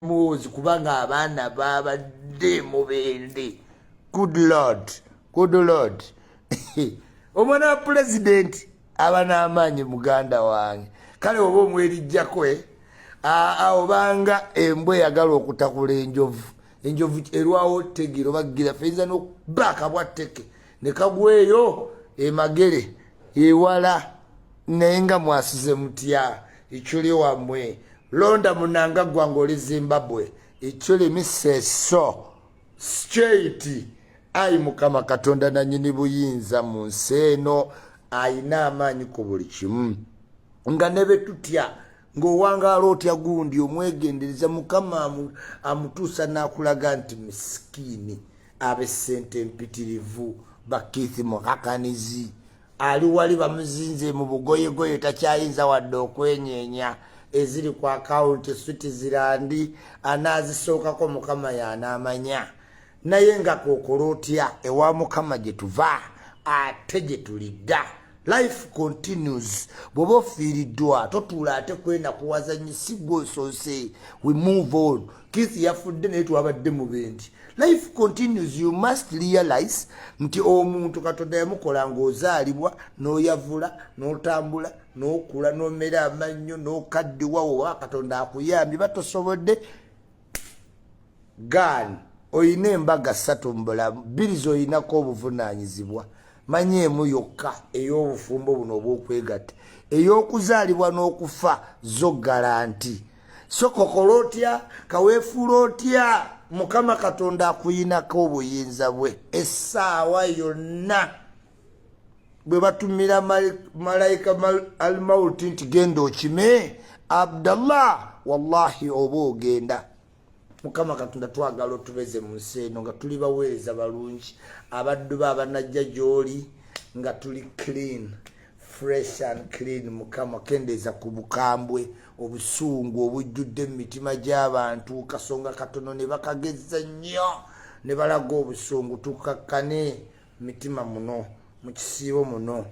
muzi kubanga abaana babadde mubende. Good Lord. Omwana wa president aba n'amaanyi muganda wange. Kale oba omwerijjako obanga embwa eyagala okutakula enjovu erwawo tegiro bagira feyinza n'okubaka bwatteke ne kagweyo emagere ewala naye nga mwasize mutya Iculi wammwe londa munanga gwange oli Zimbabwe Iculi miseso straight ayi Mukama Katonda nanyini buyinza mu nsi eno ayina amaanyi ku buli kimu nga ne betutya ng'owangaala otya gundi omwegendereza Mukama amutuusa n'akulaga nti misikini ab'essente empitirivu bakiithi mukakanizi ali wali bamuzinze mu bugoyegoye takyayinza wadde okwenyeenya eziri ku akawunti Switzerland anaazisookako Mukama y'anaamanya naye nga kookola otya ewa Mukama gye tuva ate gye tulidda. Life continues. Bobo fiiriddwa totuula ate kwena kuwazanyisiggwa osose. We move on. Kisi yafudde naye twabadde mu bendi. Life continues. You must realize nti omuntu Katonda yamukola ng'ozaalibwa n'oyavula n'otambula n'okula n'omera amannyo n'okaddiwa oba Katonda akuyambye batosobodde gani oyina embaga 3 mu bulamu 2 z'oyinako obuvunaanyizibwa manyeemu yokka ey'obufumbo buno obw'okwegatta ey'okuzaalibwa n'okufa zo garanti. So kokola otya kaweefuula otya Mukama Katonda akuyinako obuyinza bwe essaawa yonna bwe batumira malayika almauti nti genda okime Abdallah wallahi oba ogenda. Mukama Katonda twagala otubeze mu nsi eno nga tuli baweereza balungi abaddu abanajja gy'oli nga tuli clean fresh and clean. Mukama kendeeza ku bukambwe obusungu obujjudde mu mitima gy'abantu kasonga katono ne bakagezza nnyo ne balaga obusungu tukakkane mitima muno mu kisiibo muno.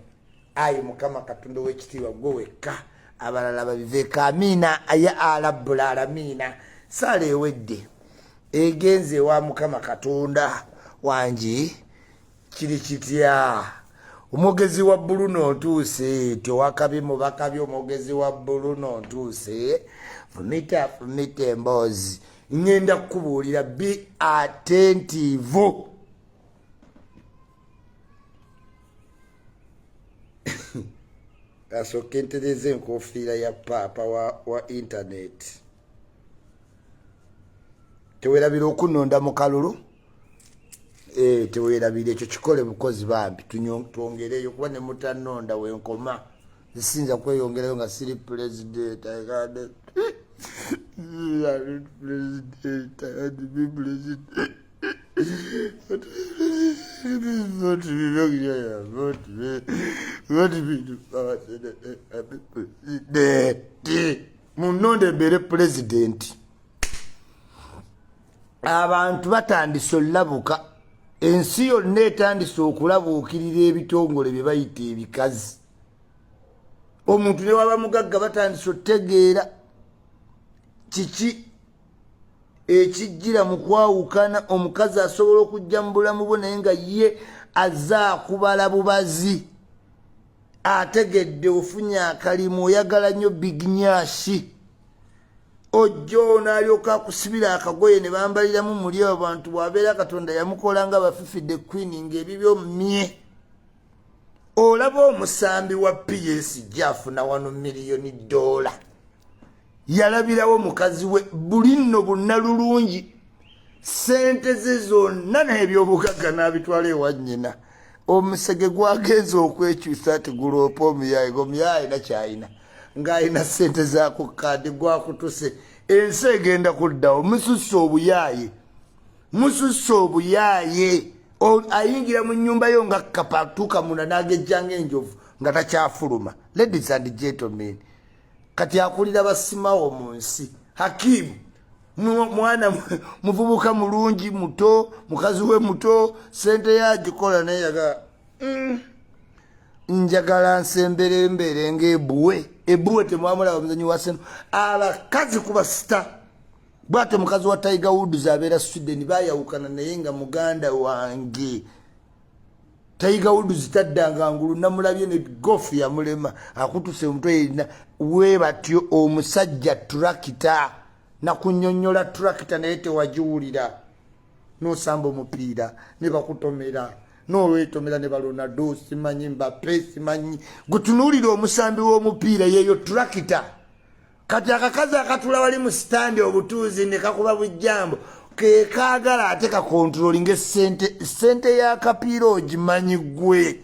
Ayi Mukama Katonda w'ekitiibwa gwe wekka abalala babiveeko amiina ya alabbul alamiina. Sala ewedde egenze wa Mukama Katonda wangi kiri kitya omugezi wa Bruno ntuuse tewakabi mu bakabi omugezi wa Bruno ntuuse fumita emboozi ngenda kukubuulira be attentive. Asooka entereza enkofiira ya paapa wa internet teweerabira okunonda mu kalulu teweerabira ekyo kikole bukozi bambi twongereyo kuba ne mutanonda wenkoma zisinza kweyongerayo nga siri president munonde mbere president. Abantu batandise olabuka ensi yonna etandise okulabuukirira ebitongole bye bayita ebikazi. Omuntu ne waba mugagga batandise otegeera kiki ekijjira mu kwawukana omukazi asobola okujja mu bulamu bwe naye nga ye azaakubala bubazi ategedde ofunye akalimu oyagala nnyo biginyashi ojjo n'alyoka akusibira akagoye ne bambaliramu muli abantu bw'abeera Katonda yamukola nga bafifidde queen ng'ebibyo mmye. Olaba omusambi wa PS gy'afuna $1 million yalabirawo mukazi we buli nno bunnalulungi sente ze zonna n'ebyobugagga n'abitwala ewa nnyina. Omusege gwagenza okwekyusa ati guloopa omuyayi gomuyayi nakyayina ng'ayina sente zaako kaadi gwakutuse ensi egenda kuddawo. Mususse obuyaaye ayingira mu nnyumba yo nga kapatuuka munda n'agejjanga enjovu nga takyafuluma. Ladies and gentlemen, kati akulira basimawo mu nsi Hakimu mwana muvubuka mulungi muto mukazi we muto sente yagikola naye yaga njagala nsembere ng'ebbuwe temwamulaba muzanyi wa seno abakazi kuba sita bwate mukazi wa Tiger Woods abeera Sweden bayawukana naye nga muganda wange Tiger Woods taddanga ngulu namulabye ne golf ya mulema akutuse omutwe yina we batyo omusajja tractor na kunyonyola tractor naye tewajiwulira no sambo mupiira ne bakutomera no wetomera ne balona do simanyi Mbappe simanyi gutunulira omusambi w'omupiira yeyo tractor kati akakazi akatula wali mu stand obutuuzi ne kakuba bujjambo ke kaagala ate ka controlling sente ya kapiira ogimanyi gwe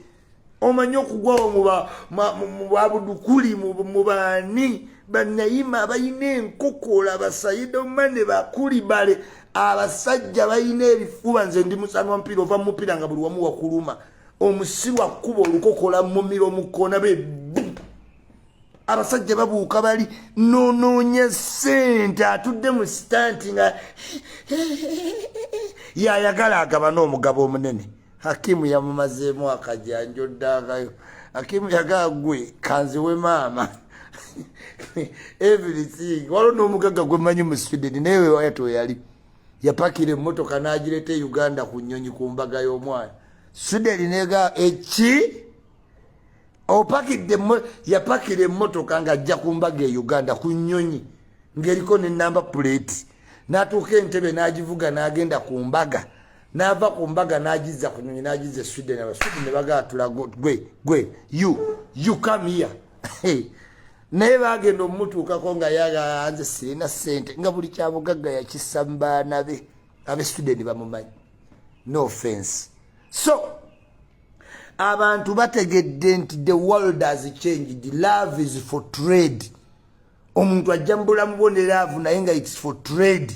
omanyi okugwawo mu babudukuli mu baani banayima abayina enkokola abasayido mane bakuli bale abasajja bayina ebifuba nze ndi musani wa mupiira ova mupiira nga buli wamu wakuluma omusirwa kuba olukokola mumiro mukona be abasajja babuuka bali nononya sente atudde mu stanti nga yayagala agaba n'omugabo omunene Hakimu yamumazeemu akajanjo ddagayo Hakimu yagagwe kanziwe maama everything walo n'omugagga gwe manyi mu Sweden naye wayato yali yapakira emmotoka n'agireta Uganda ku nnyonyi ku mbaga y'omwana Sweden nega eki opakidde yapakira emmotoka ng'ajja ku mbaga e Uganda ku nnyonyi ng'eriko ne number plate n'atuuka entebe n'agivuga n'agenda ku mbaga n'ava ku mbaga n'agizza ku nnyonyi n'agizza Sweden abasweden ne bagatula gwe you come here naye bagenda omutuukako nga yaga nze sirina ssente nga buli kyabugagga yakissa mu baana be ab'Esweden bamumanyi no offense so abantu bategedde nti the world has changed love is for trade omuntu ajja mu bulamu bwo ne love naye nga it's for trade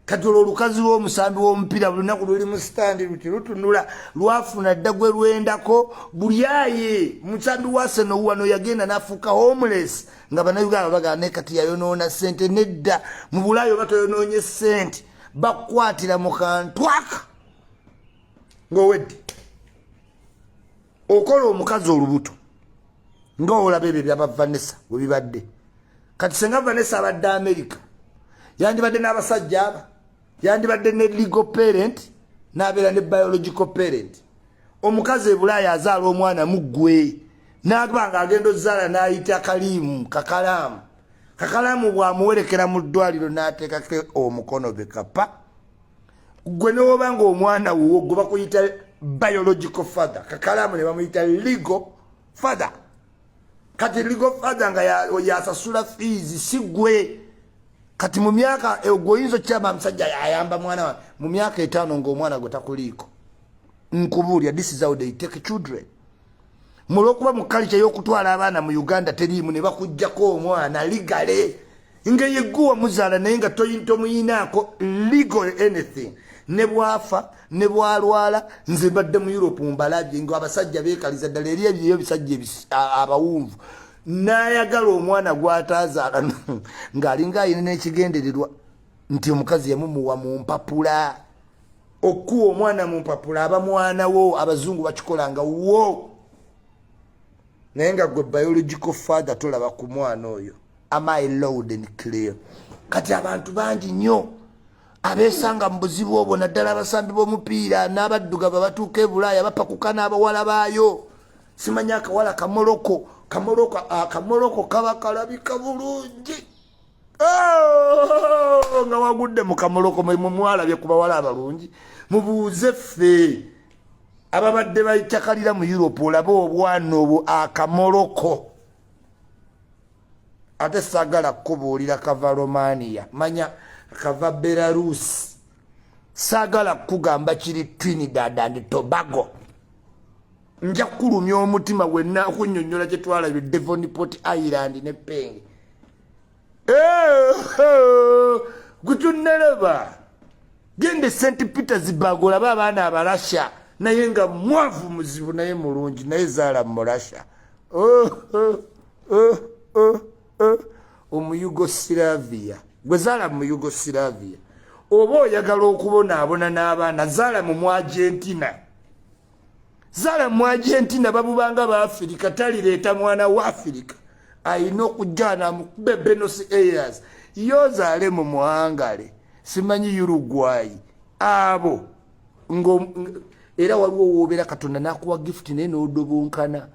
kati olwo olukazi w'omusambi w'omupiira buli lunaku luli mu standi luti lutunula lwafuna dda gwe lwendako bulyaye musambi wa Arsenal wano yagenda n'afuuka homeless nga bannayuganda bagamba ne kati yayonoona ssente nedda mu Bulaayo batoyonoonye ssente bakwatira mu kantwaka ng'owedde okola omukazi olubuto ng'olaba ebyo byaba Venessa bwe bibadde kati senga Venessa abadde America yandibadde n'abasajja aba yandibadde ne legal parent n'abeera ne biological parent omukazi e Bulaaya azaala omwana muggwe n'agamba agenda ozaala n'ayita kakalaamu bw'amuwerekera mu ddwaliro n'ateekako omukono be kapa gwe n'oba nga omwana wuwo gwe bakuyita biological father kakalaamu ne bamuyita legal father kati legal father nga yasasula fees si gwe kati mu myaka goyinzo kyama musajja yayamba mwana wa mu myaka 5 ng'omwana gwe takuliiko nkubuulya this is how they take children mulwokuba mu culture y'okutwala abaana mu Uganda teriimu ne bakuggyako omwana ligale nga yeggwa muzaala naye nga tomuyinaako legal anything ne bwafa ne bwalwala nze mbadde mu Europe mbalabye nga abasajja beekaliza ddala eri ebyo bisajja abawunvu n'ayagala omwana gw'ataazaala ng'alinga ayina n'ekigendererwa nti omukazi yamumuwa mu mpapula okuwa omwana mu mpapula aba mwana wo abazungu bakikolanga wo naye nga gwe biological father tolaba ku mwana oyo am I loud and clear kati abantu bangi nnyo abeesanga mu buzibu obwo naddala abasambi b'omupiira n'abaddugavu batuuka e Bulaaya bapakuka n'abawala baayo simanyi akawala kamoloko kaba kalabika bulungi nga wagudde mu kamoloko mwalabye ku bawala abalungi mubuuze ffe ababadde baitakalira mu Europe olabe obwana obwo akamoloko ate sagala kubuulira kava Romania manya kava Belarus sagala kugamba kiri Trinidad and Tobago nja kulumya omutima gwenna okunyonnyola kye twalabye Devonport Island ne Penge gutuneleba gende St Petersburg olaba abaana abalasha naye nga mwavu muzibu naye mulungi naye zaala mu Russia Omuyugoslavia gwe zaala mu Yugoslavia oba oyagala okubonaabona n'abaana zaala mu Argentina zaala mu Argentina babubanga ba Afrika talireeta mwana wa Afrika ayina okujjana mu Buenos Aires yo zaale mu Muhangale simanyi Uruguay abo era waliwo wobeera Katonda nakuwa gift naye n'odobonkana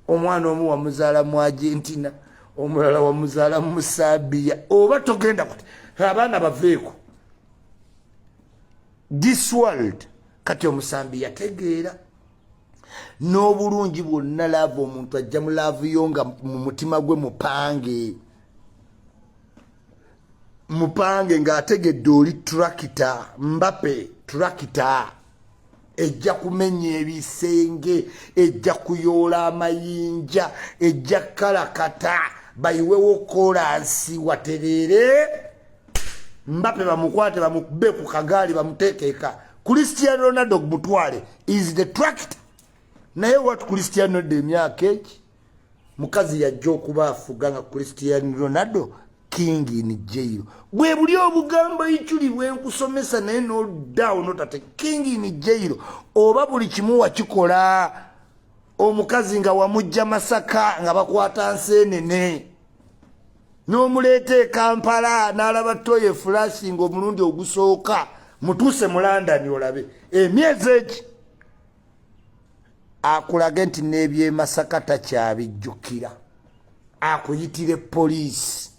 omwana omu wamuzaala mu Argentina omulala wamuzaala mu Serbia oba togenda kuti abaana baveeko this world kati omusambi yategeera n'obulungi bwonna laavu omuntu ajja mu laavu yo nga mu mutima gwe mupange ng'ategedde oli turakita Mbappe turakita ejja kumenya ebisenge ejja kuyoola amayinja ejja kalakata bayiwewo kolansi waterere Mbappe bamukwate bamukube ku kagaali bamuteekeka Cristiano Ronaldo mutwale is the tractor naye wat Cristiano Ronaldo emyaka eki mukazi yajja okuba afuga nga Cristiano Ronaldo king in jail bwe buli obugambo Iculi bwenkusomesa naye no down notate king in jail oba buli kimu wakikola omukazi nga wamujja Masaka nga bakwata nsenene n'omuleete Kampala n'alaba toye flashing omulundi ogusooka mutuse mu London olabe emyezi eki akulaga nti n'ebye Masaka takyabijjukira akuyitire police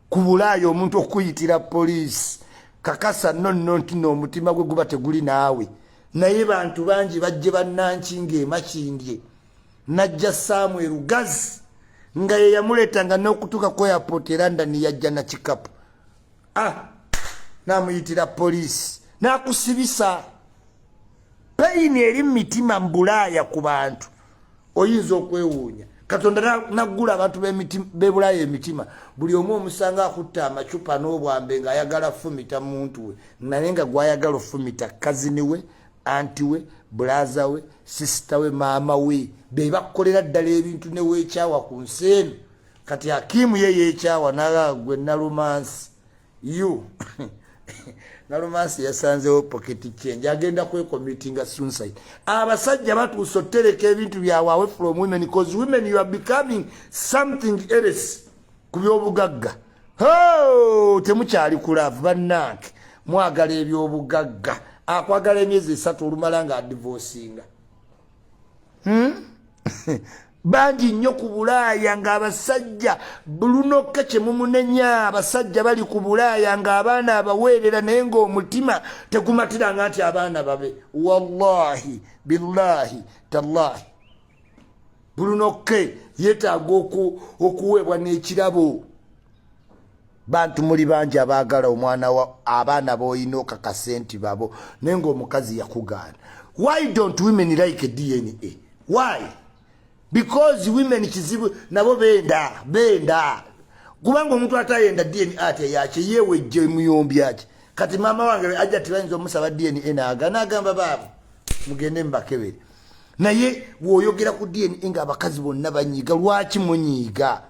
ku Bulaaya omuntu okuyitira police kakasa nonno nti n'omutima gwe guba teguli naawe naye bantu bangi bajje bannankinga emakindye najja Samuel Rugazi nga ye yamuleetanga n'okutuuka ku airport e London yajja na kikapu namuyitira police nakusibisa payini eri mitima mu Bulaaya ku bantu oyinza okwewuunya Katonda naggula abantu b'e Bulaaya emitima buli omu omusanga akutta amacupa n'obwambe ng'ayagala fumita muntu we naye nga gw'ayagala ofumita kazini we anti we bulaza we sisita we maama we be bakukolera ddala ebintu ne weekyawa ku nsi eno kati Hakimu ye yeekyawa nagwe Nalumansi you Nalumansi yasanzewo pocket change agenda kwekomitinga suicide abasajja batuusa otereka ebintu byawaawe from women because women you are becoming something else ku byobugagga temukyali kulaavu bannange mwagala ebyobugagga akwagala emyezi 3 olumala nga adivorcinga bangi nnyo ku Bulaaya ng'abasajja Bruno K kyemumunenya abasajja bali ku Bulaaya ng'abaana abaweerera naye ng'omutima tegumatiranga nti abaana babe wallahi billahi tallahi Bruno K yeetaaga okuweebwa n'ekirabo bantu muli bangi abaagala omwana abaana b'olina okakasenti babo naye ng'omukazi yakugaana why don't women like DNA why because women kizibu nabo benda kubanga omuntu atayenda DNA ate yake yewejje muyombi yake kati mama wange ajja tibayinza omusaba DNA n'agamba baabo mugende mbakebere naye woyogera ku DNA nga abakazi bonna banyiga lwaki munyiga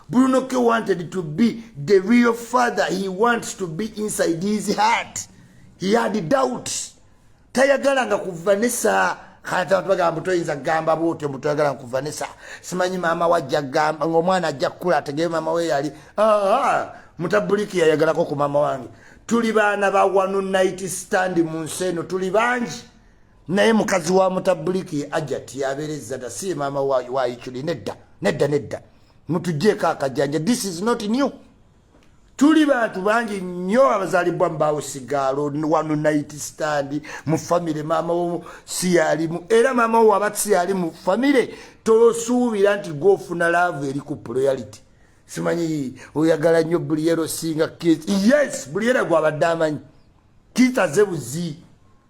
Bruno K wanted to be the real father. He wants to be inside his heart. He had doubts. Tayagalanga ku Venessa. Kata bagamba toyinza gamba bote mutayagala ku Venessa. Simanyi mama wajja gamba ng'omwana ajja kula ategeye mama we yali. Mutabuliki yayagalako ku mama wange. Tuli baana ba one night stand mu nseno tuli bangi. Naye mukazi wa mutabuliki ajja tiyabereza da si mama wa Iculi nedda. Mutujeka akajanja this is not new. Tuli bantu bangi nnyo abazalibwa mbaawo sigalo one night stand mu family mama wo si yali mu era mama wo abati yali mu family tosuubira nti gofuna love eri ku loyalty simanyi oyagala nnyo buliyero singa kids yes buliyero gwa badamanyi kitaze buzi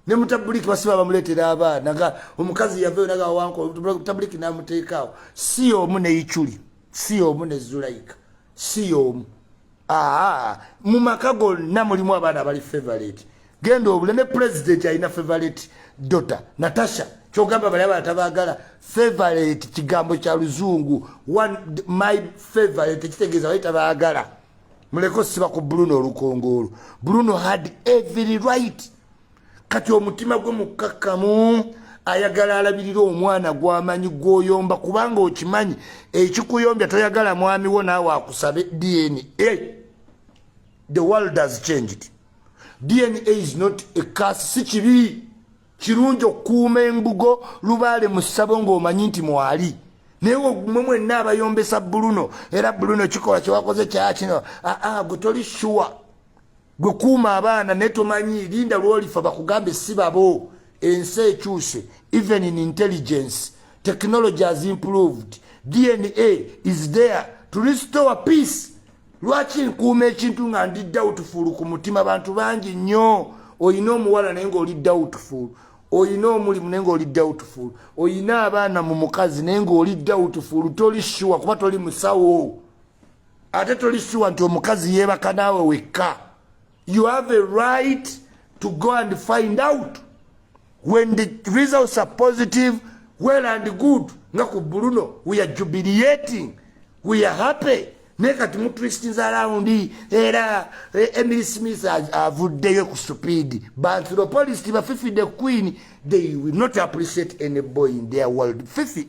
ne mutabuliki basiba bamuletera abaana nga omukazi yaveyo naga wanko mutabuliki namuteekaawo si omu ne Iculi si omu ne Zulaika si omu mu makago na mulimu abaana bali favorite genda obule ne president alina favorite daughter Natasha kyogamba bali abaana tabagala favorite kigambo kya luzungu one my favorite kitegeeza bali tabagala muleko siba ku Bruno olukongolo Bruno had every right kati omutima gwe mukakamu ayagala alabirira omwana gwamanyi gwoyomba kubanga okimanyi ekikuyombya toyagala mwami wo naawe akusabe DNA the world has changed DNA is not a curse. Si kibi kirungi okukuuma embugo lubaale mu ssabo ng'omanyi nti mwali naye mwenna abayombesa Bruno era Bruno kikola kyewakoze kya kino gwe toli sure gwe kuuma abaana naye tomanyi linda lwolifa bakugambe si babo. Ensi ekyuse. Even in intelligence technology has improved. DNA is there to restore peace. Lwaki nkuuma ekintu nga ndi doubtful ku mutima bantu bangi nnyo. Oyina omuwala naye ng'oli doubtful, oyina omulimu naye ng'oli doubtful, oyina abaana mu mukazi naye ng'oli doubtful, toli sure kuba toli musawo ate toli sure nti omukazi yeebaka naawe wekka. You have a right to go and find out. When the results are positive, well and good. Nga ku Bruno, we are jubilating, we are happy. Neka timu twists around era Emily Smith avuddeyo ku stupid. But the police tiba Fifi the queen, they will not appreciate any boy in their world. Fifi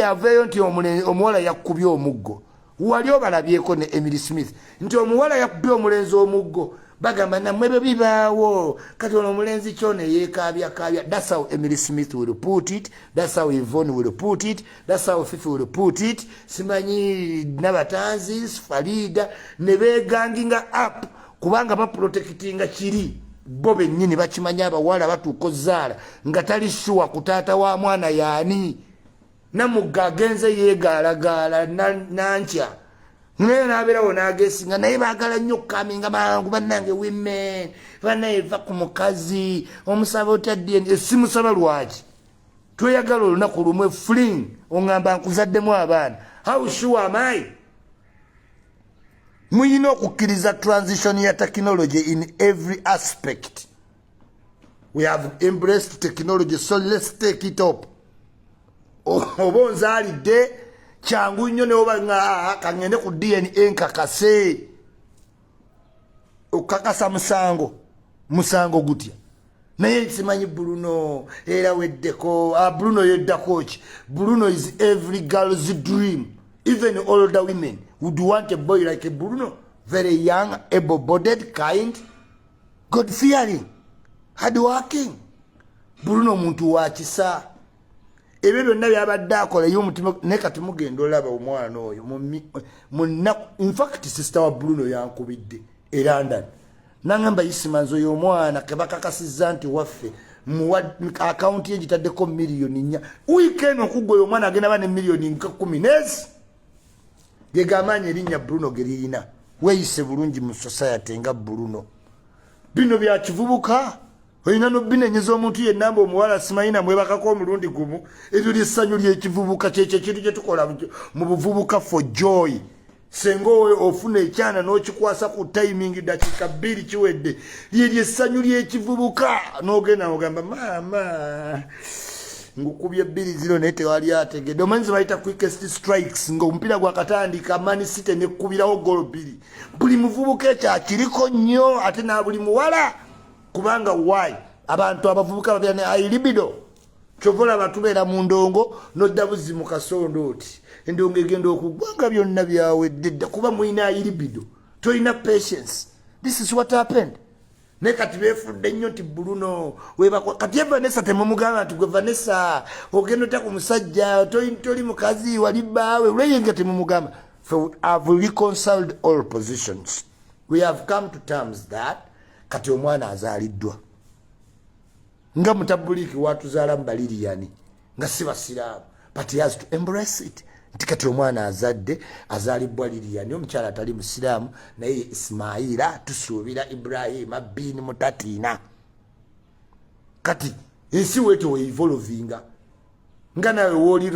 aveyo nti omuwala yakubye omuggo. Wali obalabyeko ne Emily Smith nti omuwala yakubye omulenzi omuggo. Bagamba namwebe bibaawo kati ono omulenzi kyone yeekaabya. That's how Emily Smith will put it. That's how Yvonne will put it. That's how Fifi will put it. Simanyi Nabatanzi Farida ne beeganginga up kubanga baprotectinga kiri bo bennyini bakimanya abawala batuuka ozzaala nga tali sure ku taata wa mwana yaani namugga agenze yeegaalagaala nankya naye n'abeerawo n'ageesinga naye baagala nnyo okukaminga mangu bannange women bannaye va ku mukazi omusaba otadde simusaba lwaki tweyagala olunaku lumwe fling oŋŋamba nkuzaddemu abaana. How sure am I? Muyina okukkiriza transition ya technology in every aspect. We have embraced technology, so let's take it up. Oba onzaalidde kyangu nnyo ne oba nga kangende ku DNA nkakase okakasa musango gutya naye simanyi Bruno era weddeko. Bruno yeddako ki? Bruno is every girl's dream. Even older women would want a boy like a Bruno, very young, able-bodied, kind, God-fearing, hard-working. Bruno muntu wa kisa. Ebyo byonna byabadde akola y'omutima naye kati mugenda olaba omwana oyo in fact sister wa Bruno yankubidde e London nangamba yisimanzo y'omwana kebakakasizza nti waffe muwa account ye gitaddeko miliyoni 4 weekend okugwa omwana agenda bane miliyoni 10 nezi gegamanya erinnya Bruno geririna weeyise bulungi mu society nga Bruno. Bino bya kivubuka oyina n'obbinenyeza omuntu yennamba omuwala simayina mwebakako omulundi gumu. Ebyo lyessanyu ly'ekivubuka kyekyo ekintu kye tukola mu buvubuka for joy. Senga ofuna ekyana n'okikwasa ku timing dakiika 2 kiwedde lyessanyu ly'ekivubuka n'ogenda ogamba maama ngukubye 2-0 naye tewali ategedde. Omanyi bayita quickest strikes ng'omupiira gwakatandika Man City nekkubirawo golo 2. Buli muvubuka ekyo akiriko nnyo ate na buli muwala kubanga why abantu abavubuka babya ne libido chovola batubeera mu ndongo nodda buzi mu kasondo oti endongo egenda okugwanga byonna byawe dedda kuba muina libido toina patience. This is what happened. Ne kati befudde nnyo ti Bruno weba kati Venessa temumugamba nti gwe Venessa ogenda ta ku musajja toli mukazi wali baawe uleyenga temumugamba. I've reconciled all positions. We have come to terms that kati omwana azaaliddwa nga mutabuliki watuzaala mbaliriyani nga si basiraamu but he has to embrace it nti kati omwana azadde azaalibwa liriyani omukyala atali musiraamu naye Ismaila tusuubira Ibrahima bin mutatiina kati ensi wetu weevolvinga nga nawe wooli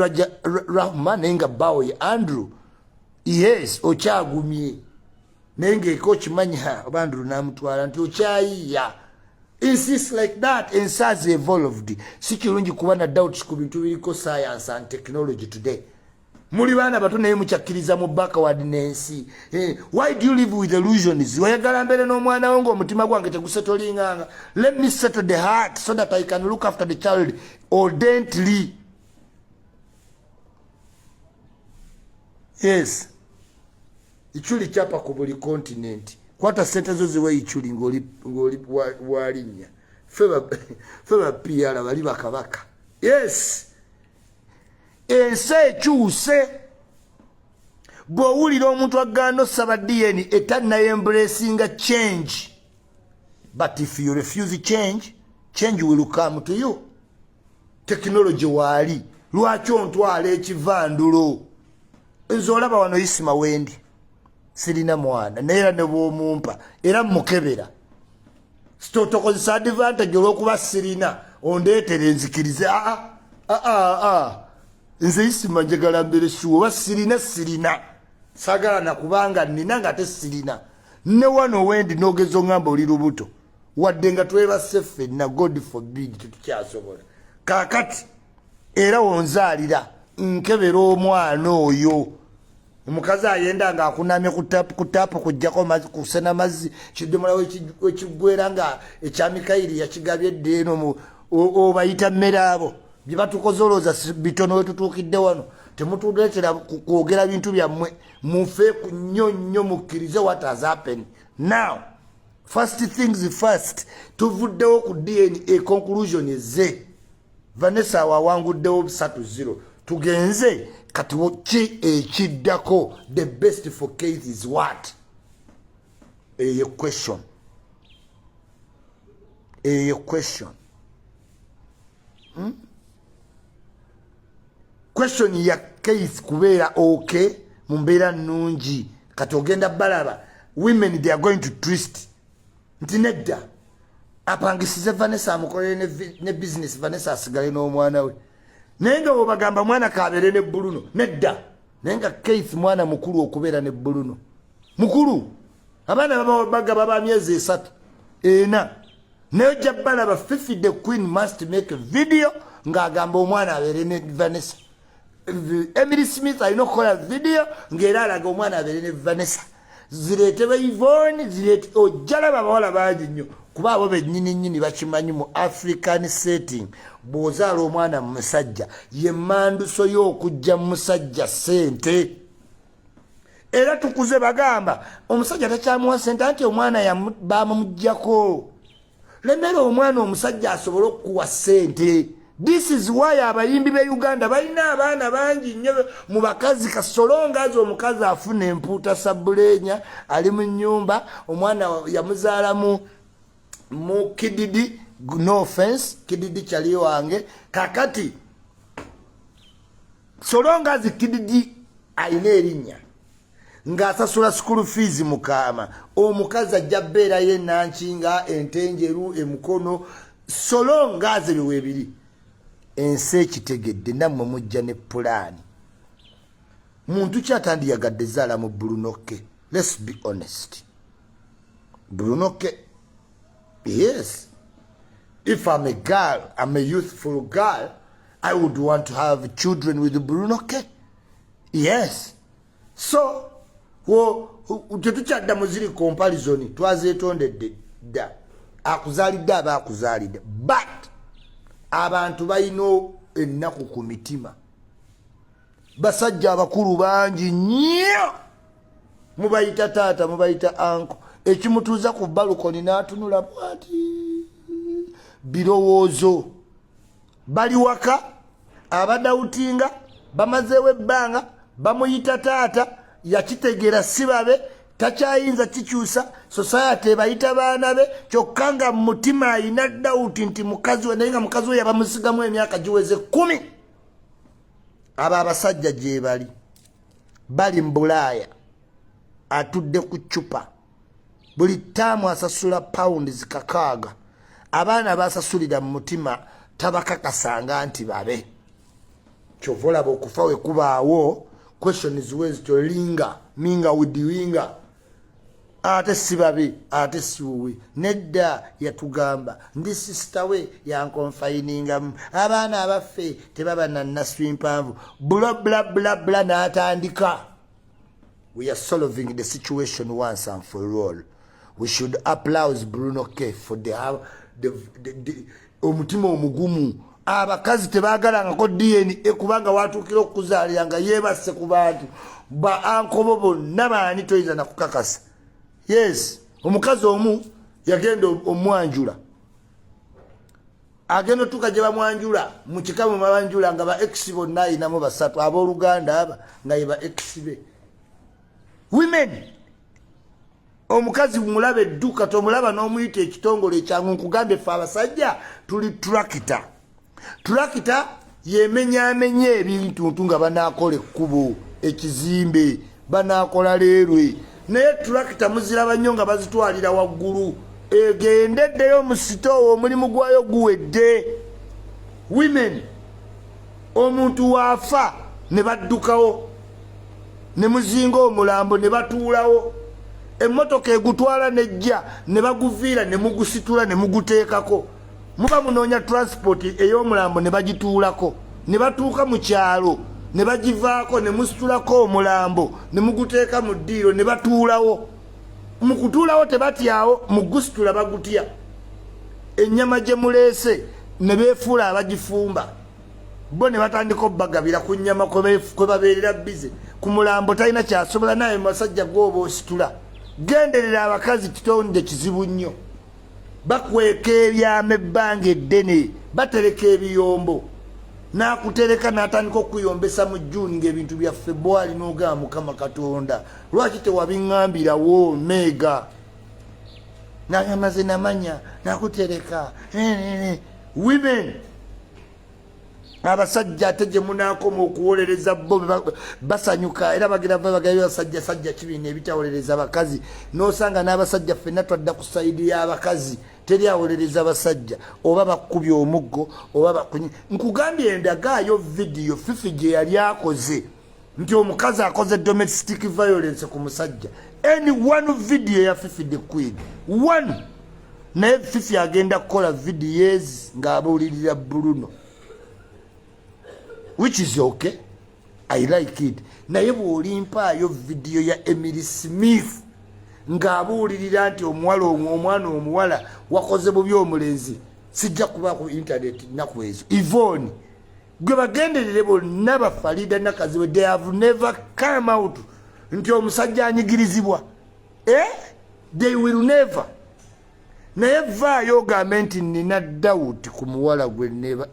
Rahma naye nga bbaawo ye Andrew yes okyagumye naye ng'eko okimanya oba Andrew n'amutwala nti okyayiya. Insist like that and has evolved. Si kirungi kuba na doubts ku bintu biriko science and technology today. Muli bana bato naye muchakkiriza mu backward n'ensi. Why do you live with illusions? Wayagala mbere n'omwana wange omutima gwange tegusetolinganga. Let me settle the heart so that I can look after the child ordently. Yes. Iculi chapa ku buli continent. kwata sente zo ziwe Iculi ngoli walinya feba PR bali bakabaka. Yes, ensi ekyuse. Bw'owulira omuntu agamba osaba DNA etannayo embracinga change. But if you refuse change, change will come to you. Technology wali. Lwaki ontwala ekivandulo? Nze olaba wano Isima wendi. Sirina mwana. Neera ne bw'omumpa. Era mukebera. Sitotokozesa advantage olw'okuba sirina. Ondeetere nzikirize. Nze Isima njagala mbere shuwa. Oba sirina. Sagala na kubanga nina nga te sirina. Ne wano wendi n'ogezo ngamba oli lubuto. Wadde nga twebase ffenna, God forbid tetukyasobola. Kaakati era wonzaalira nkebera omwana oyo. Omukazi ayenda nga akunamye kutapu kujjako mazzi kusena mazzi kidomola wekigwera nga ekya Mikayiri yakigabye eddeeno obayita mmere abo bye batukozolooza bitono we tutuukidde wano. Temutuleetera kwogera bintu byammwe mufe nnyo mukkirize what has happened. Now, first things first, tuvuddewo ku DNA conclusion eze. Venessa wawanguddewo 3-0. Tugenze kati ki ekiddako. The best for Kayz is what? A question. A question. Question ya Kayz kubeera okay mumbeera nnungi. Kati ogenda balaba women they are going to twist. Nti nedda apangisize Venessa amukolere ne business Venessa asigale n'omwana we. Naye nga bw'obagamba mwana kabeere ne Bruno. Nedda. Naye nga Kayz mwana mukulu okubeera ne Bruno. Mukulu. Abaana baba myezi 3. Ena. Naye ojja balaba Fifi the Queen must make a video ng'agamba omwana abeere ne Venessa. Emily Smith alina okukola video ng'era alaga omwana abeere ne Venessa. Zireete Yvonne, zireete ojjalaba abawala bangi nnyo. Kuba abo bennyini bakimanyi mu African setting. Bw'ozaala omwana mu musajja ye manduso y'okujja mu musajja ssente. Era tukuze bagamba omusajja takyamuwa ssente anti omwana bamumuggyako. Lemera omwana omusajja asobole okukuwa ssente. This is why abayimbi be Uganda balina abaana bangi nnyo mu bakazi kasolongazi omukazi afuna empuuta sabulenya ali mu nnyumba omwana yamuzaala mu kididi. No offense, kididi kyali wange. Kakati solongazi kididi alina erinnya ng'asasula school fees mukama. Omukazi ajja bbeera ye nankinga entenjeru emukono solongazi biwebiri. Ensi ekitegedde nammwe mujja ne pulaani. Muntu kyatandiyagadde zaala mu Bruno K. Let's be honest. Bruno K. Yes. If I'm a girl, I'm a youthful girl, I would want to have children with Bruno K. Yes. So, tetukyadda muziri comparison twazeetondedde dda. Akuzaalidde aba akuzaalidde. But abantu balina ennaku ku mitima. Basajja abakulu bangi nnyo mubayita taata mubayita anko. Ekimutuuza ku balukoni n'atunula bwati birowoozo. Bali waka abadawutinga bamazeewo ebbanga bamuyita taata yakitegeera sibabe takyayinza kikyusa society bayita baana be kyokka nga mu mutima ayina dawuti nti mukazi we naye nga mukazi we yabamusigamu emyaka giweze 10. Abo abasajja gye bali mu Bulaaya atudde ku ccupa buli ttaamu asasula pounds 6. Abaana basasulira mu mutima tabakakasanga nti babe. Kyova olaba okufa we kubaawo question is ways to linga minga with winga. Ate sibabe ate siwe nedda yatugamba ndi sister we yankonfininga abaana abaffe tebaba na nasu mpanvu bla bla bla bla n'atandika. We are solving the situation once and for all. We should applaud Bruno K for the omutima omugumu. Abakazi tebagalangako DNA kubanga watuukira okuzaalira nga yeebase ku bantu ba anko bo bonna baani toyinza na kukakasa. Yes, omukazi omu yagenda omwanjula agenda tuka gye bamwanjula mu kikamu mabanjula nga ba ex bonna ayinamu basatu abooluganda aba nga ye ba ex be women omukazi mulaba edduka tomulaba n'omuyita ekitongole ekyangu nkugambye ffe abasajja tuli turakita yemenyamenya ebintu nga banaakola ekkubo ekizimbe banaakola leerwe naye turakita muziraba nnyo nga bazitwalira waggulu egendeddeyo mu sitoowo omulimu gwayo guwedde women omuntu waafa ne baddukawo ne muzinga omulambo ne batuulawo emmotoka egutwala nejja ne baguviira ne mugusitula ne muguteekako muba munoonya transport ey'omulambo ne bagituulako ne batuuka mu kyalo ne bagivaako ne musitulako omulambo ne muguteeka mu ddiiro ne batuulawo mu kutuulawo tebatyawo mugusitula bagutya ennyama gye muleese ne beefuula abagifumba bo ne batandika obbagabira ku nnyama kwe babeerera bize ku mulambo talina kyasobola naye masajja gwoba ositula genderera abakazi kitonde kizibu nnyo bakweka ebyama ebbanga eddene batereka ebiyombo nakutereka natandika okuyombesa mu Juni ng'ebintu bya February n'ogamba Mukama Katonda lwaki tewabiŋŋambirawo mega namaze namanya nakutereka women abasajja ate gye munaakoma okuwolereza bo basanyuka era bagira bagabye basajja kibiina ebitawolereza abakazi n'osanga n'abasajja ffenna twadda ku sayidi y'abakazi teri awolereza abasajja oba bakubye omuggo oba bakunyi nkugambye endagaayo vidiyo Fifi gye yali akoze nti omukazi akoze domestic violence ku musajja any one video ya Fifi the Queen one naye Fifi agenda kukola videos ng'abuulirira Bruno which is okay I like it naye bw'olimpaayo video ya Emily Smith ng'abuulirira nti omwana omuwala wakoze bubi omulenzi sijja kuba ku internet nnaku ezo Yvonne gwe bagenderere bonna bafalida nakaziwe they have never come out nti omusajja anyigirizibwa they will never naye vaayo ogambe nti nina doubt ku muwala gwe neba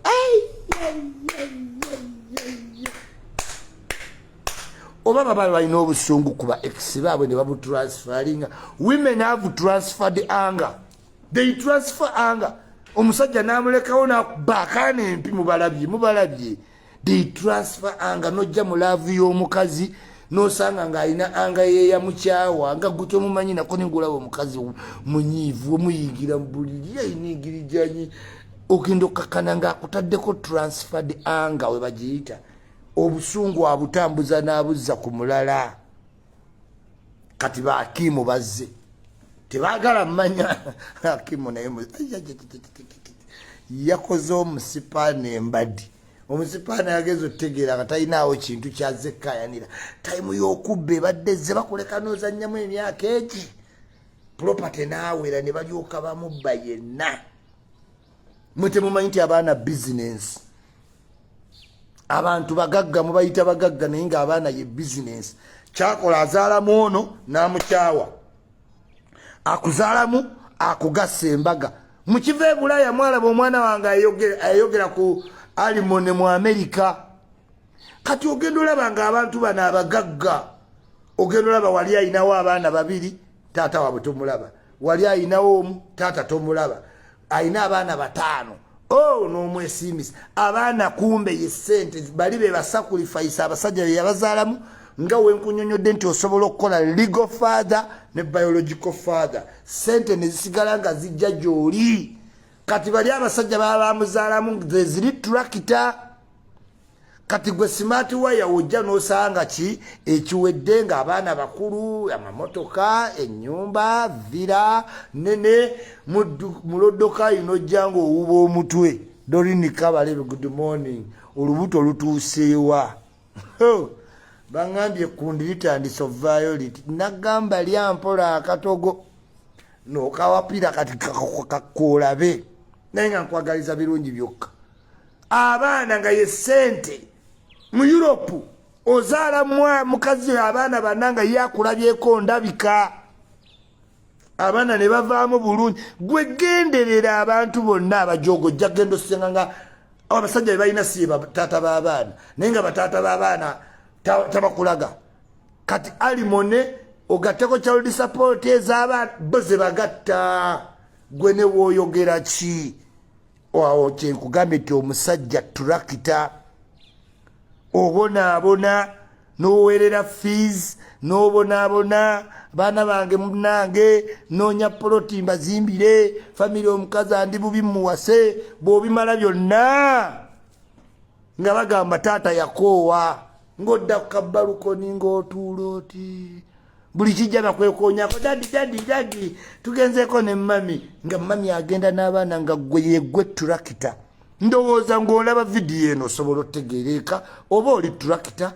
oba baba balina obusungu kuba ex baabwe ne babutransferinga women have transferred anger they transfer anger omusajja n'amulekawo n'akubakaana empi mubalabye they transfer anger nojja mu laavu y'omukazi n'osanga ng'alina anga yeyamukyawa nga gutyo mumanyi nako nengulaba omukazi munyiivu omuyingira mu buliri ayiniigirijjanyi ogenda okkakkana ng'akutaddeko transferred anger we bagiyita obusungu abutambuza n'abuzza ku mulala kati baakimu bazze tebaagala mmanya akimu naye yakoze omusipaani embadi omusipaani yageza otegeera nga talinaawo kintu kyazze ekkayanira tayimu y'okubba ebadde ze bakuleka n'ozannyamu emyaka egi propate naawera ne balyoka bamubba yenna mwe temumanyi nti abaana bizinensi abantu bagagga mubayita bagagga naye ng'abaana ye bizinensi kyakola azaalamu ono n'amukyawa akuzaalamu akugassa embaga mukiva e Bulaaya mwalaba omwana wange ayogera ku alimone mu Amerika kati ogenda olaba ng'abantu bano abagagga ogenda olaba wali ayinawo abaana babiri taata waabwe tomulaba wali ayinawo omu taata tomulaba ayina abaana bataano n'omwesimisa abaana kumbe ye ssente bali be basacrifice abasajja be yabazaalamu nga wenkunyonyodde nti osobola okukola legal father ne biological father ssente ne zisigala nga zijja gy'oli kati bali abasajja baba bamuzaalamu ziri turakita kati gwe smart wire wojja n'osanga ki ekiwedde ng'abaana bakulu amamotoka ennyumba vira nene muloddoka inojja ng'owuba omutwe Dorini Kabale good morning olubuto lutuuseewa bangambye kundi litandise violet nagamba lyampola akatogo n'okawapira kati kakoolabe naye nga nkwagaliza birungi byokka abaana nga ye ssente mu Europe ozaala mukazi abaana bananga yakulabyeko ndabika abaana ne bavaamu bulungi. Gwe genderera abantu bonna abajogo ojja genda osenga nga abasajja be balina si bataata b'abaana naye nga bataata b'abaana tabakulaga. Kati alimone ogatteko child support ez'abaana bo ze bagatta. Gwe ne wooyogera ki? Awo kyenkugambye nti omusajja turakita obonaabona n'oweerera fees n'obonaabona baana bange munange noonya poloti mbazimbire famire omukazi andi bubi muwase bw'obimala byonna nga bagamba taata yakoowa ng'odda ku kabbalukoni ng'otuula oti buli kijja bakwekoonyako dadi tugenzeeko ne mami nga mami agenda n'abaana nga gwe yeggwe turakita. Ndowooza ng'olaba vidiyo eno osobola otegeereka oba oli turakita